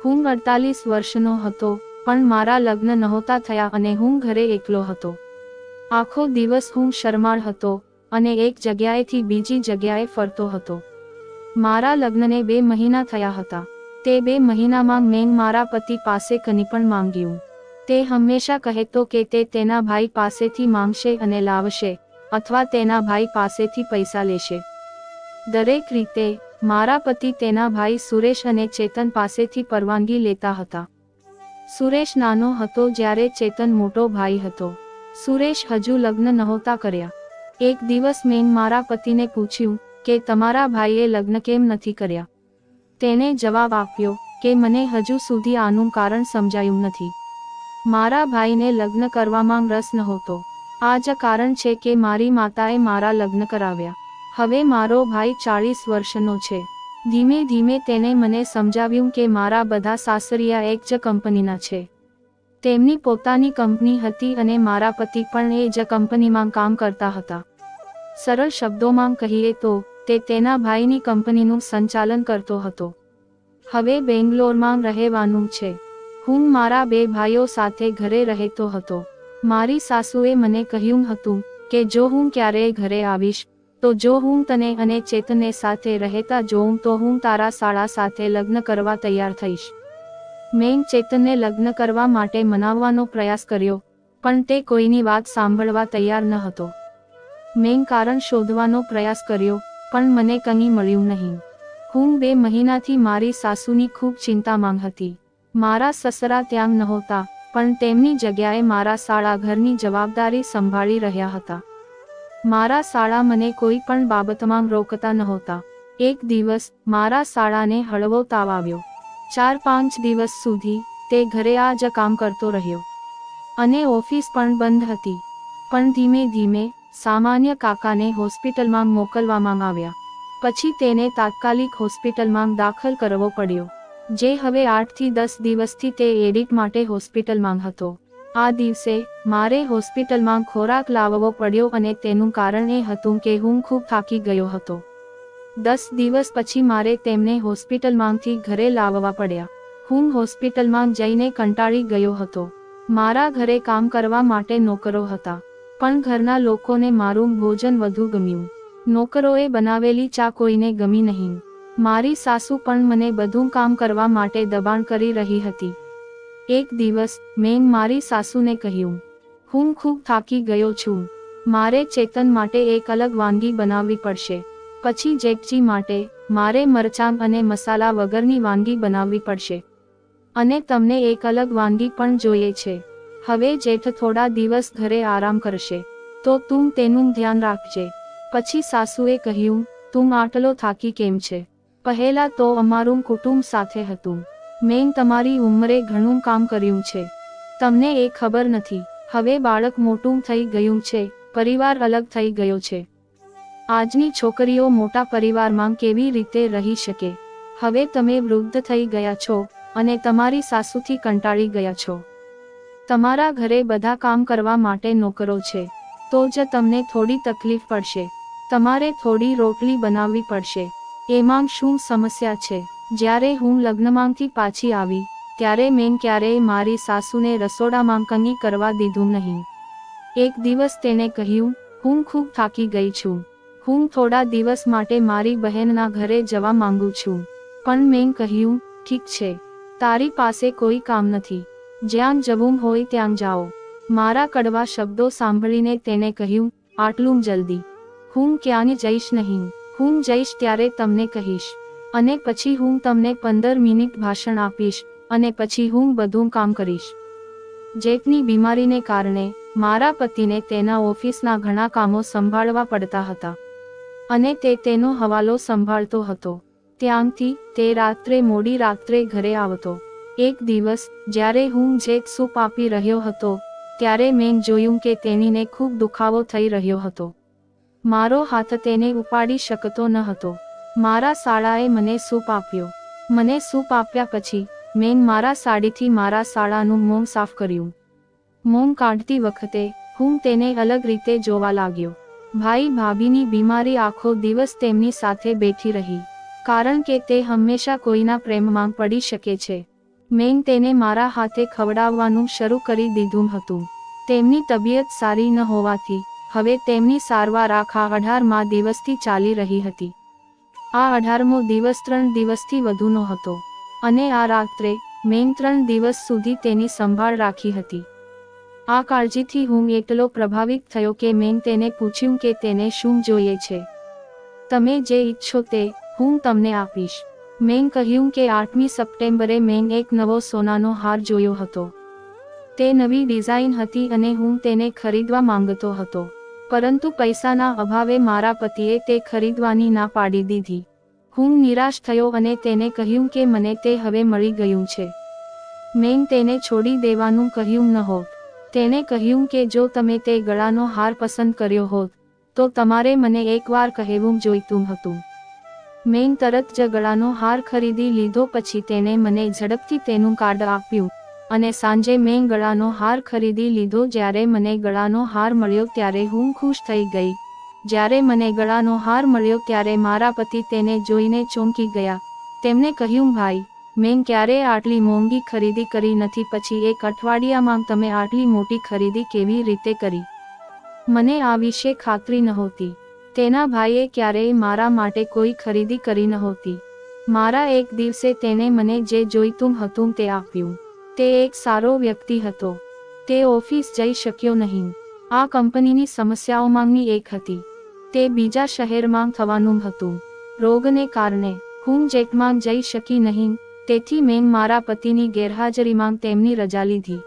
હું 48 વર્ષનો હતો, પણ મારા લગ્ન નહોતા થયા અને હું ઘરે એકલો હતો. આખો દિવસ હું શરમાળ હતો અને એક જગ્યાએથી બીજી જગ્યાએ ફરતો હતો. મારા લગ્નને 2 મહિના થયા હતા. તે 2 મહિનામાં મેં મારા પતિ પાસે કંઈ પણ માંગ્યું. તે હંમેશા કહેતો કે તે તેના ભાઈ પાસેથી માંગશે અને લાવશે, અથવા તેના ભાઈ પાસેથી પૈસા લેશે. દરેક રીતે મારા પતિ તેના ભાઈ સુરેશ અને ચેતન પાસેથી પરવાનગી લેતા હતા. સુરેશ નાનો હતો જ્યારે ચેતન મોટો ભાઈ હતો. સુરેશ હજુ લગ્ન નહોતા કર્યા. એક દિવસ મેં મારા પતિને પૂછ્યું કે તમારા ભાઈએ લગ્ન કેમ નથી કર્યા. તેને જવાબ આપ્યો કે મને હજુ સુધી આનું કારણ સમજાયું નથી. મારા ભાઈને લગ્ન કરવામાં રસ નહોતો. આ જ કારણ છે કે મારી માતાએ મારા લગ્ન કરાવ્યા. હવે મારો ભાઈ 40 વર્ષનો છે. ધીમે ધીમે તેને મને સમજાવ્યું કે મારા બધા સાસરિયા એક જ કંપનીના છે. તેમની પોતાની કંપની હતી અને મારા પતિ પણ એ જ કંપનીમાં કામ કરતા હતા. સરળ શબ્દોમાં કહીએ તો તે તેના ભાઈની કંપનીનું સંચાલન કરતો હતો. હવે બેંગ્લોરમાં રહેવાનું છે. હું મારા 2 ભાઈઓ સાથે ઘરે રહેતો હતો. મારી સાસુએ મને કહ્યું હતું કે જો હું ક્યારેય ઘરે આવીશ તો જો હું તને અને ચેતનને સાથે રહેતા જોઉં તો હું તારા સાળા સાથે લગ્ન કરવા તૈયાર થઈશ. મેં ચેતનને લગ્ન કરવા માટે મનાવવાનો પ્રયાસ કર્યો, પણ તે કોઈની વાત સાંભળવા તૈયાર ન હતો. મેં કારણ શોધવાનો પ્રયાસ કર્યો, પણ મને કંઈ મળ્યું નહીં. હું 2 મહિનાથી મારી સાસુની ખૂબ ચિંતામાં હતી. મારા સસરા ત્યાં નહોતા, પણ તેમની જગ્યાએ મારા સાળા ઘરની જવાબદારી સંભાળી રહ્યા હતા. મારા સાળા મને કોઈ પણ બાબતમાં રોકતા નહોતા. એક દિવસ મારા સાળાને હળવો તાવ આવ્યો. 4-5 દિવસ સુધી તે ઘરે આ જ કામ કરતો રહ્યો અને ઓફિસ પણ બંધ હતી. પણ ધીમે ધીમે સામાન્ય કાકાને હોસ્પિટલમાં મોકલવામાં આવ્યા. પછી તેને તાત્કાલિક હોસ્પિટલમાં દાખલ કરવો પડ્યો, જે હવે 8 થી 10 દિવસથી તે એડિટ માટે હોસ્પિટલમાં હતો. આ દિવસે મારે હોસ્પિટલમાં ખોરાક લાવવો પડ્યો અને તેનું કારણ એ હતું કે હું ખૂબ થાકી ગયો હતો. 10 દિવસ પછી મારે તેમને હોસ્પિટલમાંથી ઘરે લાવવા પડ્યા. હું હોસ્પિટલમાં જઈને કંટાળી ગયો હતો. મારા ઘરે કામ કરવા માટે નોકરો હતા, પણ ઘરના લોકોને મારું ભોજન વધુ ગમ્યું. નોકરોએ બનાવેલી ચા કોઈને ગમી નહીં. મારી સાસુ પણ મને બધું કામ કરવા માટે દબાણ કરી રહી હતી. એક દિવસ મેં મારી સાસુને કહ્યું, હું ખૂબ થાકી ગયો છું. મારે ચેતન માટે એક અલગ વાનગી બનાવવી પડશે. પછી જેઠજી માટે મારે મરચાં અને મસાલા વગરની વાનગી બનાવવી પડશે. અને તમને એક અલગ વાનગી પણ જોઈએ છે. હવે જેઠ થોડા દિવસ ઘરે આરામ કરશે, તો તું તેનું ધ્યાન રાખજે. પછી સાસુએ કહ્યું, તું આટલો થાકી કેમ છે? પહેલા તો અમારું કુટુંબ સાથે હતું. મેં તમારી ઉંમરે ઘણું કામ કર્યું છે. તમને એ ખબર નથી. હવે બાળક મોટું થઈ ગયું છે, પરિવાર અલગ થઈ ગયો છે. આજની છોકરીઓ મોટા પરિવારમાં કેવી રીતે રહી શકે? હવે તમે વૃદ્ધ થઈ ગયા છો અને તમારી સાસુથી કંટાળી ગયા છો. તમારા ઘરે બધા કામ કરવા માટે નોકરો છે, તો જ તમને થોડી તકલીફ પડશે. તમારે થોડી રોટલી બનાવવી પડશે. એમાં શું સમસ્યા છે? જ્યારે હું લગ્નમાંથી પાછી આવી ત્યારે મેં ક્યારેય મારી સાસુને રસોડામાં કંઈ કરવા દીધું નહીં. એક દિવસ તેણે કહ્યું, હું ખૂબ થાકી ગઈ છું. હું થોડા દિવસ માટે મારી બહેનના ઘરે જવા માંગુ છું. પણ મેં કહ્યું, ઠીક છે, તારી પાસે કોઈ કામ નથી. જ્યાં જવું હોય ત્યાં જાઓ. મારા કડવા શબ્દો સાંભળીને તેણે કહ્યું, આટલું જલ્દી? હું ક્યાંય જઈશ નહીં. હું જઈશ ત્યારે તમને કહીશ. અને પછી હું તમને 15 મિનિટ ભાષણ આપીશ અને પછી હું બધું કામ કરીશ. જેઠની બીમારીને કારણે મારા પતિને તેના ઓફિસના ઘણા કામો સંભાળવા પડતા હતા અને તે તેનો હવાલો સંભાળતો હતો. ત્યાંથી તે મોડી રાત્રે ઘરે આવતો. એક દિવસ જ્યારે હું જેઠ સૂપ આપી રહ્યો હતો ત્યારે મેં જોયું કે તેણીને ખૂબ દુખાવો થઈ રહ્યો હતો. મારો હાથ તેને ઉપાડી શકતો ન હતો. મારા સાળાએ મને સૂપ આપ્યો. મને સૂપ આપ્યા પછી મેં મારા સાડીથી મારા સાળાનું મોં સાફ કર્યું. મોં કાઢતી વખતે હું તેને અલગ રીતે જોવા લાગ્યો. ભાઈ ભાભીની બીમારી આખો દિવસ તેમની સાથે બેઠી રહી, કારણ કે તે હંમેશા કોઈના પ્રેમમાં પડી શકે છે. મેં તેને મારા હાથે ખવડાવવાનું શરૂ કરી દીધું હતું. તેમની તબિયત સારી ન હોવાથી હવે તેમની સારવાર આખા 18મા દિવસથી ચાલી રહી હતી. આ 18મો દિવસ 3 દિવસથી વધુનો હતો અને આ રાત્રે મેં 3 દિવસ સુધી તેની સંભાળ રાખી હતી. આ કાળજીથી હું એટલો પ્રભાવિત થયો કે મેં તેને પૂછ્યું કે તેને શું જોઈએ છે. તમે જે ઈચ્છો તે હું તમને આપીશ. મેં કહ્યું કે 8મી સપ્ટેમ્બરે મેં એક નવો સોનાનો હાર જોયો હતો. તે નવી ડિઝાઇન હતી અને હું તેને ખરીદવા માંગતો હતો, પરંતુ પૈસાના અભાવે મારા પતિએ તે ખરીદવાની ના પાડી દીધી. હું નિરાશ થયો અને તેને કહ્યું કે મને તે હવે મળી ગયું છે. મેં તેને છોડી દેવાનું કહ્યું ન હોત. તેણે કહ્યું કે જો તમે તે ગળાનો હાર પસંદ કર્યો હોત તો તમારે મને એકવાર કહેવું જોઈતું હતું. મેં તરત જ ગળાનો હાર ખરીદી લીધો. પછી તેણે મને ઝડપથી તેનું કાર્ડ આપ્યું અને સાંજે મેં ગળાનો હાર ખરીદી લીધો. જ્યારે મને ગળાનો હાર મળ્યો ત્યારે હું ખુશ થઈ ગઈ. જ્યારે મને ગળાનો હાર મળ્યો ત્યારે મારા પતિ તેને જોઈને ચોંકી ગયા. તેમણે કહ્યું, ભાઈ, મેં ક્યારેય આટલી મોંઘી ખરીદી કરી નથી. પછી એક અઠવાડિયામાં તમે આટલી મોટી ખરીદી કેવી રીતે કરી? મને આ વિશે ખાતરી નહોતી. તેના ભાઈએ ક્યારેય મારા માટે કોઈ ખરીદી કરી નહોતી. મારા એક દિવસે તેણે મને જે જોઈતું હતું તે આપ્યું. તે એક સારો વ્યક્તિ હતો. તે ઓફિસ જઈ શક્યો નહીં. આ કંપનીની સમસ્યાઓમાંની એક હતી. તે બીજા શહેરમાં થવાનું હતું. રોગને કારણે હું જેટમાં જઈ શકી નહીં, તેથી મેં મારા પતિની ગેરહાજરીમાં તેમની રજા લીધી.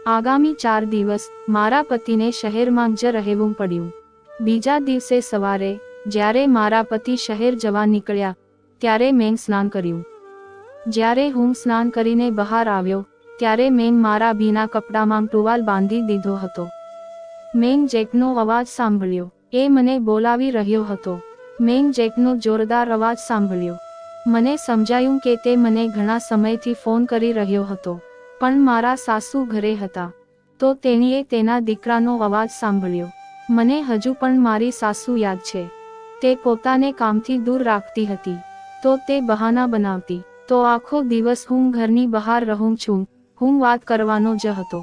આગામી 4 દિવસ મારા પતિને શહેરમાં જ રહેવું પડ્યું. બીજા દિવસે સવારે જ્યારે મારા પતિ શહેર જવા નીકળ્યા ત્યારે મેં સ્નાન કર્યું. જ્યારે હું સ્નાન કરીને બહાર આવ્યો ત્યારે મેં મારા ભીના કપડામાં ટુવાલ બાંધી દીધો હતો. મેં જેકનો અવાજ સાંભળ્યો. એ મને બોલાવી રહ્યો હતો. મેં જેકનો જોરદાર અવાજ સાંભળ્યો. મને સમજાયું કે તે મને ઘણા સમયથી ફોન કરી રહ્યો હતો, પણ મારા સાસુ ઘરે હતા. તો તેણીએ તેના દીકરાનો અવાજ સાંભળ્યો. મને હજુ પણ મારી સાસુ યાદ છે. તે પોતાને કામથી દૂર રાખતી હતી તો તે બહાના બનાવતી. તો આખો દિવસ હું ઘરની બહાર રહું છું. હું વાત કરવાનો જ હતો.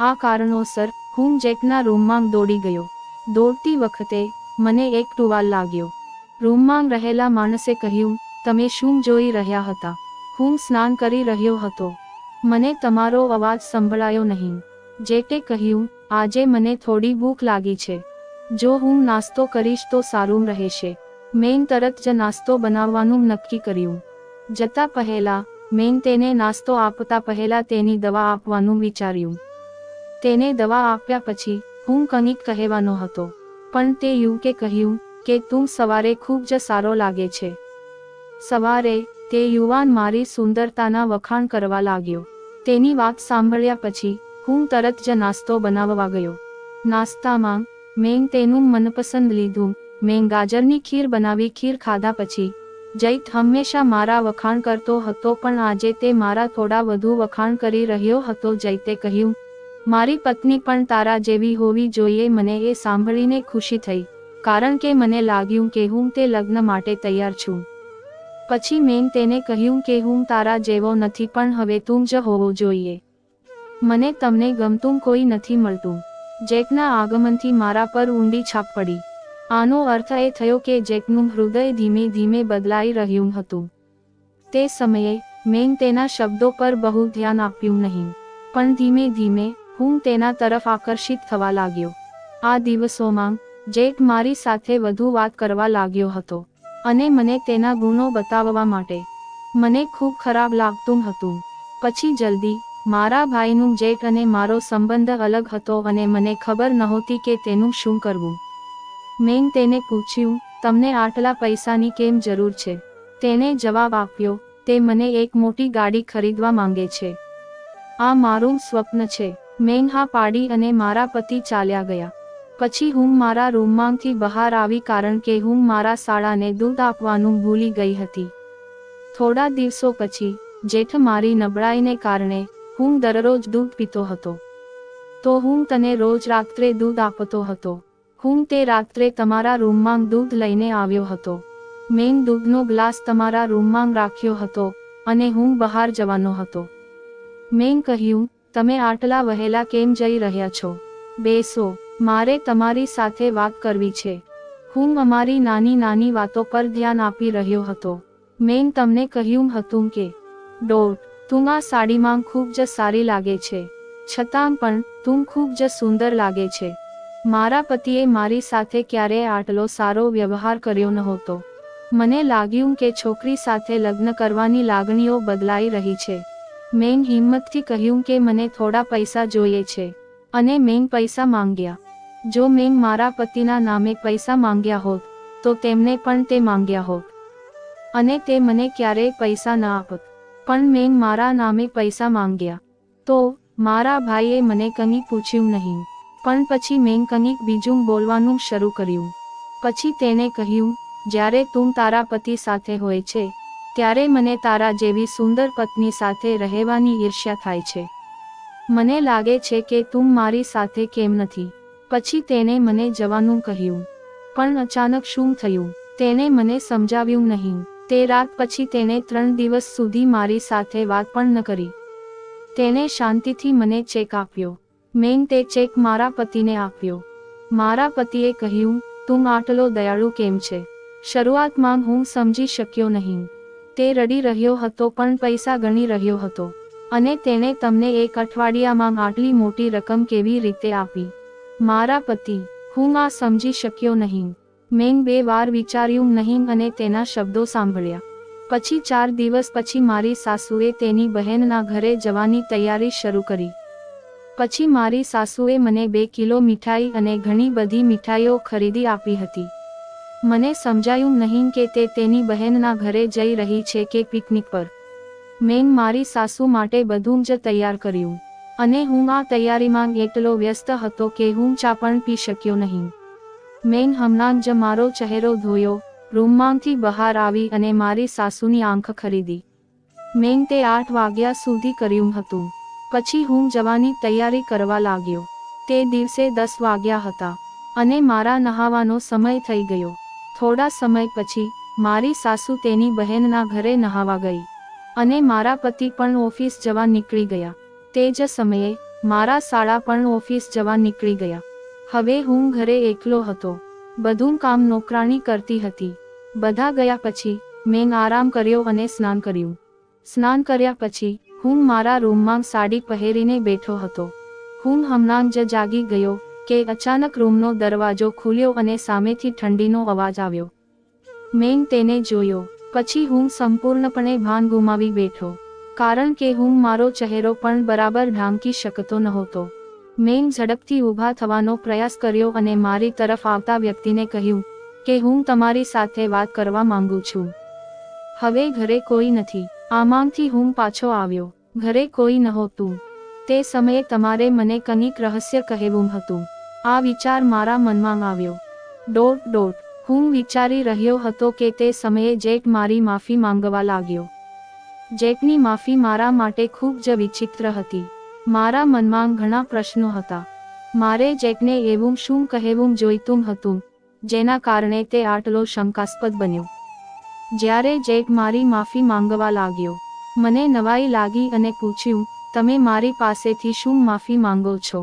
આ કારણોસર હું જેકના રૂમમાં દોડી ગયો. દોડતી વખતે મને એક ટુવાલ લાગ્યો. રૂમમાં રહેલા માણસે કહ્યું, તમે શું જોઈ રહ્યા હતા? હું સ્નાન કરી રહ્યો હતો. મને તમારો અવાજ સંભળાયો નહીં. જેકે કહ્યું, આજે મને થોડી ભૂખ લાગી છે. જો હું નાસ્તો કરીશ તો સારું રહેશે. મેં તરત જ નાસ્તો બનાવવાનું નક્કી કર્યું. જતા પહેલા મેં તેને નાસ્તો આપતા પહેલા તેની દવા આપવાનું વિચાર્યું. તેને દવા આપ્યા પછી હું કંઈક કહેવાનો હતો, પણ તે યુવકે કહ્યું કે તું સવારે ખૂબ જ સારો લાગે છે. સવારે તે યુવાન મારી સુંદરતાના વખાણ કરવા લાગ્યો. તેની વાત સાંભળ્યા પછી હું તરત જ નાસ્તો બનાવવા ગયો. નાસ્તામાં મેં તેનું મનપસંદ લીધું. મેં ગાજરની ખીર બનાવી. ખીર ખાધા પછી જૈત હંમેશા મારા વખાણ કરતો હતો, પણ આજે તે મારા થોડા વધુ વખાણ કરી રહ્યો હતો. જૈતે કહ્યું, મારી પત્ની પણ તારા જેવી હોવી જોઈએ. મને એ સાંભળીને ખુશી થઈ, કારણ કે મને લાગ્યું કે હું તે લગ્ન માટે તૈયાર છું. પછી મેં તેને કહ્યું કે હું તારા જેવો નથી, પણ હવે તું જ હોવો જોઈએ. મને તમને ગમતું કોઈ નથી મળતું. જેકના આગમનથી મારા પર ઊંડી છાપ પડી. આનો અર્થ એ થયો કે જેકનું હૃદય ધીમે ધીમે બદલાઈ રહ્યું હતું. તે સમયે મેં તેના શબ્દો પર બહુ ધ્યાન આપ્યું નહીં, પણ ધીમે ધીમે હું તેના તરફ આકર્ષિત થવા લાગ્યો. આ દિવસોમાં જેક મારી સાથે વધુ વાત કરવા લાગ્યો હતો અને મને તેના ગુણો બતાવવા માટે મને ખૂબ ખરાબ લાગતું હતું. પછી જલ્દી મારા ભાઈનું જેક અને મારો સંબંધ અલગ હતો અને મને ખબર નહોતી કે તેનું શું કરવું. મેં તેને પૂછ્યું, તમને આટલા પૈસાની કેમ જરૂર છે? તેણે જવાબ આપ્યો, તે મને એક મોટી ગાડી ખરીદવા માંગે છે. આ મારું સ્વપ્ન છે. મેં હા પાડી અને મારા પતિ ચાલ્યા ગયા. પછી હું મારા રૂમમાંથી બહાર આવી, કારણ કે હું મારા શાળાને દૂધ આપવાનું ભૂલી ગઈ હતી. થોડા દિવસો પછી જેઠ મારી નબળાઈને કારણે હું દરરોજ દૂધ પીતો હતો. તો હું તને રોજ રાત્રે દૂધ આપતો હતો. હું તે રાત્રે તમારા રૂમમાં દૂધ લઈને આવ્યો હતો. મેં દૂધનો ગ્લાસ તમારા રૂમમાં રાખ્યો હતો અને હું બહાર જવાનો હતો. મેં કહ્યું, તમે આટલા વહેલા કેમ જઈ રહ્યા છો? બેસો, મારે તમારી સાથે વાત કરવી છે. હું અમારી નાની નાની વાતો પર ધ્યાન આપી રહ્યો હતો. મેં તમને કહ્યું હતું કે તું આ સાડીમાં ખૂબ જ સારી લાગે છે. છતાં પણ તું ખૂબ જ સુંદર લાગે છે. મારા પતિએ મારી સાથે ક્યારેય આટલો સારો વ્યવહાર કર્યો નહોતો. મને લાગ્યું કે છોકરી સાથે લગ્ન કરવાની લાગણીઓ બદલાઈ રહી છે. મેં હિંમતથી કહ્યું કે મને થોડા પૈસા જોઈએ છે, અને મેં પૈસા માંગ્યા. જો મેં મારા પતિના નામે પૈસા માંગ્યા હોત તો તેમને પણ તે માંગ્યા હોત, અને તે મને ક્યારેય પૈસા ન આપત. પણ મેં મારા નામે પૈસા માંગ્યા. તો મારા ભાઈએ મને કંઈ પૂછ્યું નહીં, પણ પછી મેં કંઈક બીજું બોલવાનું શરૂ કર્યું. પછી તેને કહ્યું, જ્યારે તું તારા પતિ સાથે હોય છે ત્યારે મને તારા જેવી સુંદર પત્ની સાથે રહેવાની ઈર્ષ્યા થાય છે. મને લાગે છે કે તું મારી સાથે કેમ નથી. પછી તેને મને જવાનું કહ્યું. પણ અચાનક શું થયું તેને મને સમજાવ્યું નહીં. તે રાત પછી તેણે 3 દિવસ સુધી મારી સાથે વાત પણ ન કરી. તેણે શાંતિથી મને ચેક આપ્યો. મેં તે ચેક મારા પતિને આપ્યો. મારા પતિએ કહ્યું, તું આટલો દયાળુ કેમ છે? શરૂઆતમાં હું સમજી શક્યો નહીં. તે રડી રહ્યો હતો પણ પૈસા ગણી રહ્યો હતો, અને તેણે તમને 1 અઠવાડિયામાં આટલી મોટી રકમ કેવી રીતે આપી? મારા પતિ, હું આ સમજી શક્યો નહીં. મેં 2 વાર વિચાર્યું નહીં અને તેના શબ્દો સાંભળ્યા. પછી 4 દિવસ પછી મારી સાસુએ તેની બહેનના ઘરે જવાની તૈયારી શરૂ કરી. પછી મારી સાસુએ મને 2 કિલો મીઠાઈ અને ઘણી બધી મીઠાઈઓ ખરીદી આપી હતી. મને સમજાયું નહીં કે તે તેની બહેનના ઘરે જઈ રહી છે કે પિકનિક પર. મેં મારી સાસુ માટે બધું જ તૈયાર કર્યું, અને હું આ તૈયારીમાં એટલો વ્યસ્ત હતો કે હું ચા પણ પી શક્યો નહીં. મેં હમણાં જ મારો ચહેરો ધોયો, રૂમમાંથી બહાર આવી અને મારી સાસુની આંખ ખરીદી. મેં તે 8 વાગ્યા સુધી કર્યું હતું. પછી હું જવાની તૈયારી કરવા લાગ્યો. તે દિવસે 10 વાગ્યા હતા, અને મારા નહાવાનો સમય થઈ ગયો. થોડા સમય પછી મારી સાસુ તેની બહેનના ઘરે નહાવા ગઈ, અને મારા પતિ પણ ઓફિસ જવા નીકળી ગયા. તે જ સમયે મારા સાળા પણ ઓફિસ જવા નીકળી ગયા. હવે હું ઘરે એકલો હતો. બધું કામ નોકરાણી કરતી હતી. બધા ગયા પછી મેં આરામ કર્યો અને સ્નાન કર્યું. સ્નાન કર્યા પછી હું મારા રૂમમાં સાડી પહેરીને બેઠો હતો. હું હમણાં જ જાગી ગયો કે અચાનક રૂમનો દરવાજો ખુલ્યો અને સામેથી ઠંડીનો અવાજ આવ્યો. મેં તેને જોયો. પછી હું સંપૂર્ણપણે ભાન ગુમાવી બેઠો, કારણ કે હું મારો ચહેરો પણ બરાબર ઢાંકી શકતો નહોતો. મેં ઝડપથી ઊભા થવાનો પ્રયાસ કર્યો અને મારી તરફ આવતા વ્યક્તિને કહ્યું કે હું તમારી સાથે વાત કરવા માંગુ છું. હવે ઘરે કોઈ નથી. આમાંથી હું પાછો આવ્યો. ઘરે કોઈ નહોતું. તે સમયે તમારે મને કંઈક રહસ્ય કહેવું હતું. આ વિચાર મારા મનમાં આવ્યો. હું વિચારી રહ્યો હતો કે તે સમયે જેક મારી માફી માંગવા લાગ્યો. જેકની માફી મારા માટે ખૂબ જ વિચિત્ર હતી. મારા મનમાં ઘણા પ્રશ્નો હતા. મારે જેકને એવું શું કહેવું જોઈતું હતું જેના કારણે તે આટલો શંકાસ્પદ બન્યો. જ્યારે જેક મારી માફી માંગવા લાગ્યો, મને નવાઈ લાગી અને પૂછ્યું, તમે મારી પાસેથી શું માફી માંગો છો?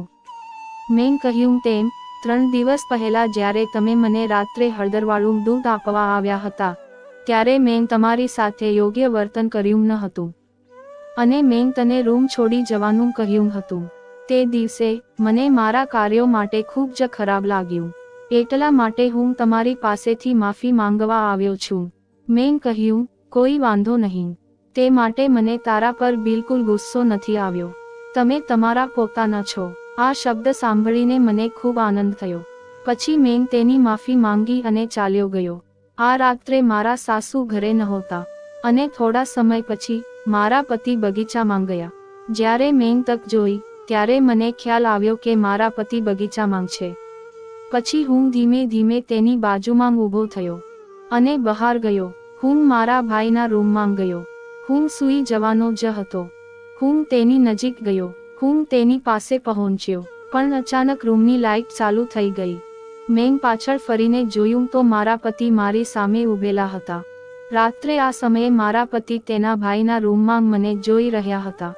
મેં કહ્યું તેમ, 3 દિવસ પહેલા જ્યારે તમે મને રાત્રે હળદરવાળું દૂધ આપવા આવ્યા હતા ત્યારે મેં તમારી સાથે યોગ્ય વર્તન કર્યું ન હતું, અને મેં તને રૂમ છોડી જવાનું કહ્યું હતું. તે દિવસે મને મારા કાર્યો માટે ખૂબ જ ખરાબ લાગ્યું. એટલા માટે હું તમારી પાસેથી માફી માંગવા આવ્યો છું. મેં કહ્યું, કોઈ વાંધો નહીં. તે માટે મને તારા પર બિલકુલ ગુસ્સો નથી આવ્યો. તમે તમારા પોતાના છો. આ શબ્દ સાંભળીને મને ખૂબ આનંદ થયો. પછી મેં તેની માફી માંગી અને ચાલ્યો ગયો. આ રાત્રે મારા સાસુ ઘરે નહોતા, અને થોડા સમય પછી મારા પતિ બગીચામાં ગયા. જ્યારે મેં તક જોઈ ત્યારે મને ખ્યાલ આવ્યો કે મારા પતિ બગીચામાં છે. પછી હું ધીમે ધીમે તેની બાજુમાં ઊભો થયો અને બહાર ગયો. હું મારા ભાઈના રૂમમાં ગયો. હું સૂઈ જવાનો જ હતો. હું તેની નજીક ગયો. હું તેની પાસે પહોંચ્યો, પણ અચાનક રૂમની લાઇટ ચાલુ થઈ ગઈ. મેં પાછળ ફરીને જોયું તો મારા પતિ મારી સામે ઊભેલા હતા. રાત્રે આ સમયે મારા પતિ તેના ભાઈના રૂમમાં મને જોઈ રહ્યા હતા.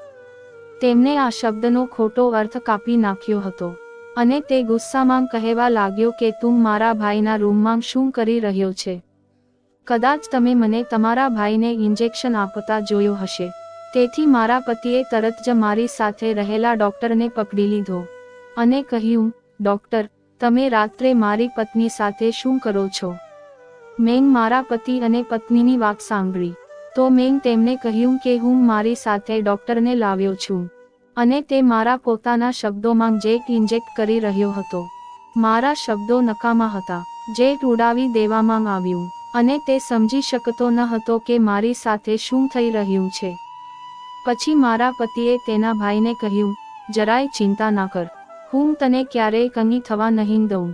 તેમણે આ શબ્દનો ખોટો અર્થ કાપી નાખ્યો હતો અને તે ગુસ્સામાં કહેવા લાગ્યો કે તું મારા ભાઈના રૂમમાં શું કરી રહ્યો છે? કદાચ તમે મને તમારા ભાઈને ઇન્જેક્શન આપતા જોયો હશે. તેથી મારા પતિએ તરત જ મારી સાથે રહેલા ડોક્ટરને પકડી લીધો અને કહ્યું, ડોક્ટર, તમે રાત્રે મારી પત્ની સાથે શું કરો છો? મેં મારા પતિ અને પત્નીની વાત સાંભળી તો મેં તેમને કહ્યું કે હું મારી સાથે ડોક્ટરને લાવ્યો છું અને તે મારા પોતાના શબ્દોમાં જેટ ઇન્જેક્ટ કરી રહ્યો હતો. મારા શબ્દો નકામા હતા. જેટ ઉડાવી દેવામાં આવ્યું અને તે સમજી શકતો ન હતો કે મારી સાથે શું થઈ રહ્યું છે. પછી મારા પતિએ તેના ભાઈને કહ્યું, જરાય ચિંતા ના કર, હું તને ક્યારેય કંઈ થવા નહીં દઉં.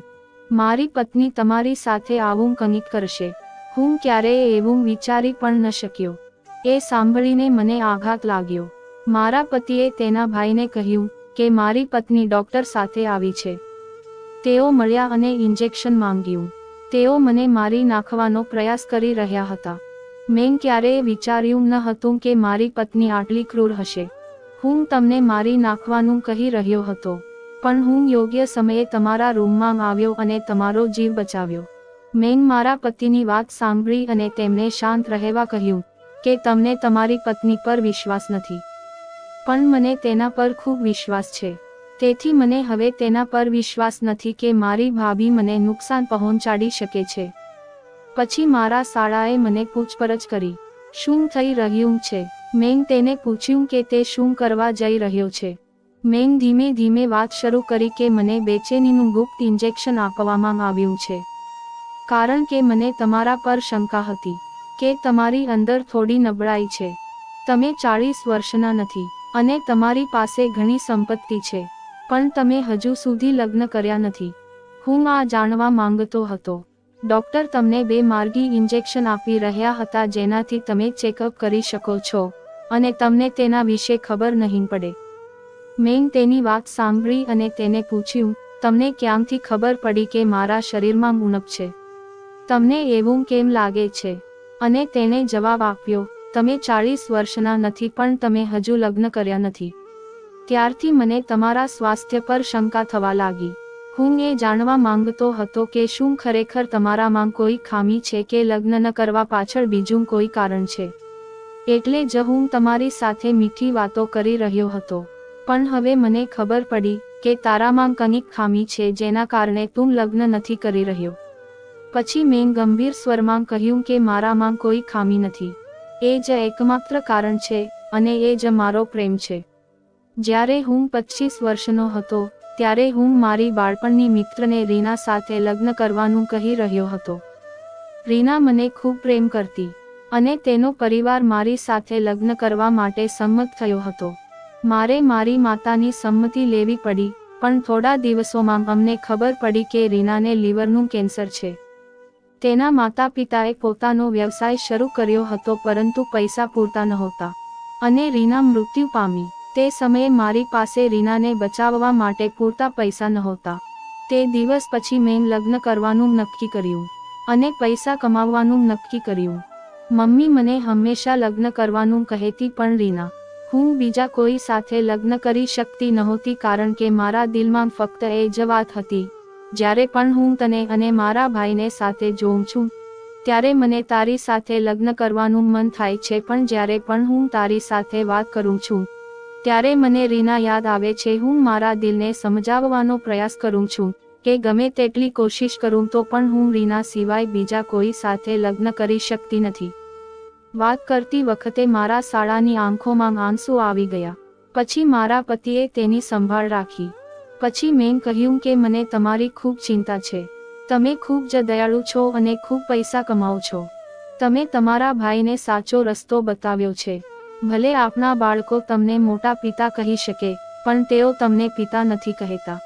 મારી પત્ની તમારી સાથે આવું કંઈક કરશે, હું ક્યારેય એવું વિચારી પણ ન શક્યો. એ સાંભળીને મને આઘાત લાગ્યો. મારા પતિએ તેના ભાઈને કહ્યું કે મારી પત્ની ડોક્ટર સાથે આવી છે. તેઓ મળ્યા અને ઇન્જેક્શન માંગ્યું. તેઓ મને મારી નાખવાનો પ્રયાસ કરી રહ્યા હતા. મેં ક્યારેય વિચાર્યું ન હતું કે મારી પત્ની આટલી ક્રૂર હશે. હું તમને મારી નાખવાનું કહી રહ્યો હતો, પણ હું યોગ્ય સમયે તમારા રૂમમાં આવ્યો અને તમારો જીવ બચાવ્યો. મેં મારા પતિની વાત સાંભળી અને તેમને શાંત રહેવા કહ્યું કે તમને તમારી પત્ની પર વિશ્વાસ નથી, પણ મને તેના પર ખૂબ વિશ્વાસ છે. તેથી મને હવે તેના પર વિશ્વાસ નથી કે મારી ભાભી મને નુકસાન પહોંચાડી શકે છે. પછી મારા સાળાએ મને પૂછપરછ કરી, શું થઈ રહ્યું છે? મેં તેને પૂછ્યું કે તે શું કરવા જઈ રહ્યો છે. મેં ધીમે ધીમે વાત શરૂ કરી કે મને બેચેનીનું ગુપ્ત ઇન્જેક્શન આપવામાં આવ્યું છે કારણ કે મને તમારા પર શંકા હતી કે તમારી અંદર થોડી નબળાઈ છે. તમે 40 વર્ષના નથી અને તમારી પાસે ઘણી સંપત્તિ છે, પણ તમે હજુ સુધી લગ્ન કર્યા નથી. હું આ જાણવા માંગતો હતો. ડોક્ટર તમને 2 માર્ગી ઇન્જેક્શન આપી રહ્યા હતા જેનાથી તમે ચેકઅપ કરી શકો છો અને તમને તેના વિશે ખબર નહીં પડે. મેં તેની વાત સાંભળી અને તેને પૂછ્યું, તમને ક્યાંથી ખબર પડી કે મારા શરીરમાં ઉણપ છે? તમને એવું કેમ લાગે છે? અને તેણે જવાબ આપ્યો, તમે 40 વર્ષના નથી પણ તમે હજુ લગ્ન કર્યા નથી. ત્યારથી મને તમારા સ્વાસ્થ્ય પર શંકા થવા લાગી. હું એ જાણવા માંગતો હતો કે શું ખરેખર તમારામાં કોઈ ખામી છે કે લગ્ન ન કરવા પાછળ બીજું કોઈ કારણ છે. એટલે જ હું તમારી સાથે મીઠી વાતો કરી રહ્યો હતો, પણ હવે મને ખબર પડી કે તારામાં કંઈક ખામી છે જેના કારણે તું લગ્ન નથી કરી રહ્યો. પછી મેં ગંભીર સ્વરમાં કહ્યું કે મારામાં કોઈ ખામી નથી. એ જ એકમાત્ર કારણ છે અને એ જ મારો પ્રેમ છે. જ્યારે હું 25 વર્ષનો હતો ત્યારે હું મારી બાળપણની મિત્રને રીના સાથે લગ્ન કરવાનું કહી રહ્યો હતો. રીના મને ખૂબ પ્રેમ કરતી અને તેનો પરિવાર મારી સાથે લગ્ન કરવા માટે સંમત થયો હતો. મારે મારી માતાની સંમતિ લેવી પડી, પણ થોડા દિવસોમાં અમને ખબર પડી કે રીનાને લીવરનું કેન્સર છે. તેના માતા પિતાએ પોતાનો વ્યવસાય શરૂ કર્યો હતો પરંતુ પૈસા પૂરતા નહોતા અને રીના મૃત્યુ પામી. તે સમયે મારી પાસે રીનાને બચાવવા માટે પૂરતા પૈસા નહોતા. તે દિવસ પછી મેં લગ્ન કરવાનું નક્કી કર્યું અને પૈસા કમાવવાનું નક્કી કર્યું. મમ્મી મને હંમેશા લગ્ન કરવાનું કહેતી પણ રીના, હું બીજા કોઈ સાથે લગ્ન કરી શકતી નહોતી કારણ કે મારા દિલમાં ફક્ત એ જ વાત હતી, જ્યારે પણ હું તને અને મારા ભાઈને સાથે જોઉં છું ત્યારે મને તારી સાથે લગ્ન કરવાનું મન થાય છે, પણ જ્યારે પણ હું તારી સાથે વાત કરું છું ત્યારે મને રીના યાદ આવે છે. હું મારા દિલને સમજાવવાનો પ્રયાસ કરું છું કે ગમે તેટલી કોશિશ કરું તો પણ હું રીના સિવાય બીજા કોઈ સાથે લગ્ન કરી શકતી નથી. વાત કરતી વખતે મારા સાળાની આંખોમાં આંસુ આવી ગયા. પછી મારા પતિએ તેની સંભાળ રાખી. પછી મેં કહ્યું કે મને તમારી ખૂબ ચિંતા છે. તમે ખૂબ જ દયાળુ છો અને ખૂબ પૈસા કમાઓ છો. તમે તમારા ભાઈને સાચો રસ્તો બતાવ્યો છે. ભલે આપના બાળકો તમને મોટા પિતા કહી શકે, પણ તેઓ તમને પિતા નથી કહેતા.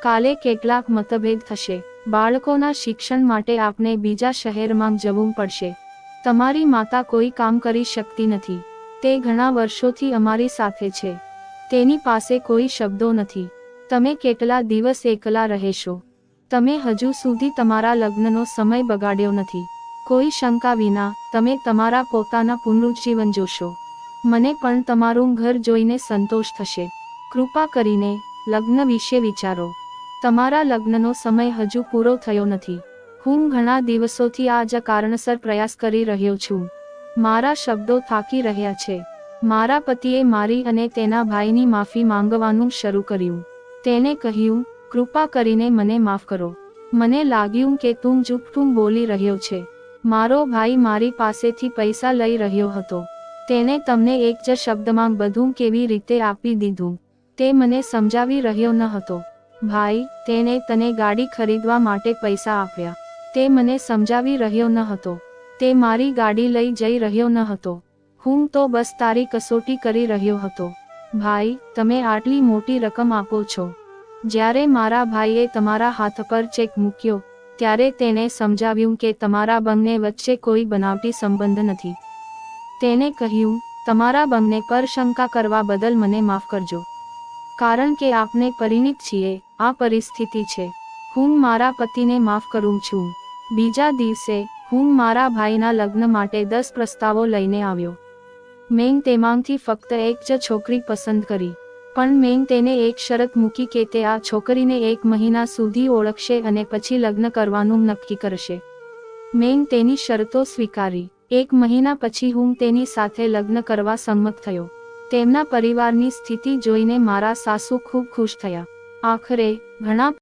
કાલે કેટલાક મતભેદ થશે. બાળકોના શિક્ષણ માટે આપને બીજા શહેરમાં જવું પડશે. તમારી માતા કોઈ કામ કરી શકતી નથી. તે ઘણા વર્ષોથી અમારી સાથે છે. તેની પાસે કોઈ શબ્દો નથી. તમે કેટલા દિવસ એકલા રહેશો? તમે હજુ સુધી તમારા લગ્નનો સમય બગાડ્યો નથી. કોઈ શંકા વિના તમે તમારા પોતાના પુનરુજ્જીવન જોશો. મને પણ તમારું ઘર જોઈને સંતોષ થશે. કૃપા કરીને લગ્ન વિશે વિચારો. તમારા લગ્નનો સમય હજુ પૂરો થયો નથી. હું ઘણા દિવસોથી આ જ કારણસર પ્રયાસ કરી રહ્યો છું. મારા શબ્દો થાકી રહ્યા છે. મારા પતિએ મારી અને તેના ભાઈની માફી માંગવાનું શરૂ કર્યું. તેને કહ્યું, કૃપા કરીને મને માફ કરો. મને લાગ્યું કે તું જૂઠું બોલી રહ્યો છે. મારો ભાઈ મારી પાસેથી પૈસા લઈ રહ્યો હતો. તેને તમને એક જ શબ્દમાં બધું કેવી રીતે આપી દીધું તે મને સમજાવી રહ્યો ન હતો. ભાઈ, તેને તને ગાડી ખરીદવા માટે પૈસા આપ્યા. તે મને સમજાવી રહ્યો ન હતો. તે મારી ગાડી લઈ જઈ રહ્યો ન હતો. હું તો બસ તારી કસોટી કરી રહ્યો હતો. ભાઈ, તમે આટલી મોટી રકમ આપો છો. જ્યારે મારા ભાઈએ તમારા હાથ પર ચેક મૂક્યો ત્યારે તેણે સમજાવ્યું કે તમારા બંને વચ્ચે કોઈ બનાવટી સંબંધ નથી. તેને કહ્યું, તમારા બંને પર શંકા કરવા બદલ મને માફ કરજો. કારણ કે આપણે પરિણિત છીએ. આ પરિસ્થિતિ છે. હું મારા પતિને માફ કરું છું. બીજા દિવસે હું મારા ભાઈના લગ્ન માટે 10 પ્રસ્તાવો લઈને આવ્યો. મેં તેમાંથી ફક્ત એક જ છોકરી પસંદ કરી. પણ મેં તેને એક શરત મૂકી કે તે આ છોકરીને 1 મહિના સુધી ઓળખશે અને પછી લગ્ન કરવાનું નક્કી કરશે. મેં તેની શરતો સ્વીકારી. 1 મહિના પછી હું તેની સાથે લગ્ન કરવા સંમત થયો. તેમના પરિવારની સ્થિતિ જોઈને મારા સાસુ ખૂબ ખુશ થયા. આખરે ઘણા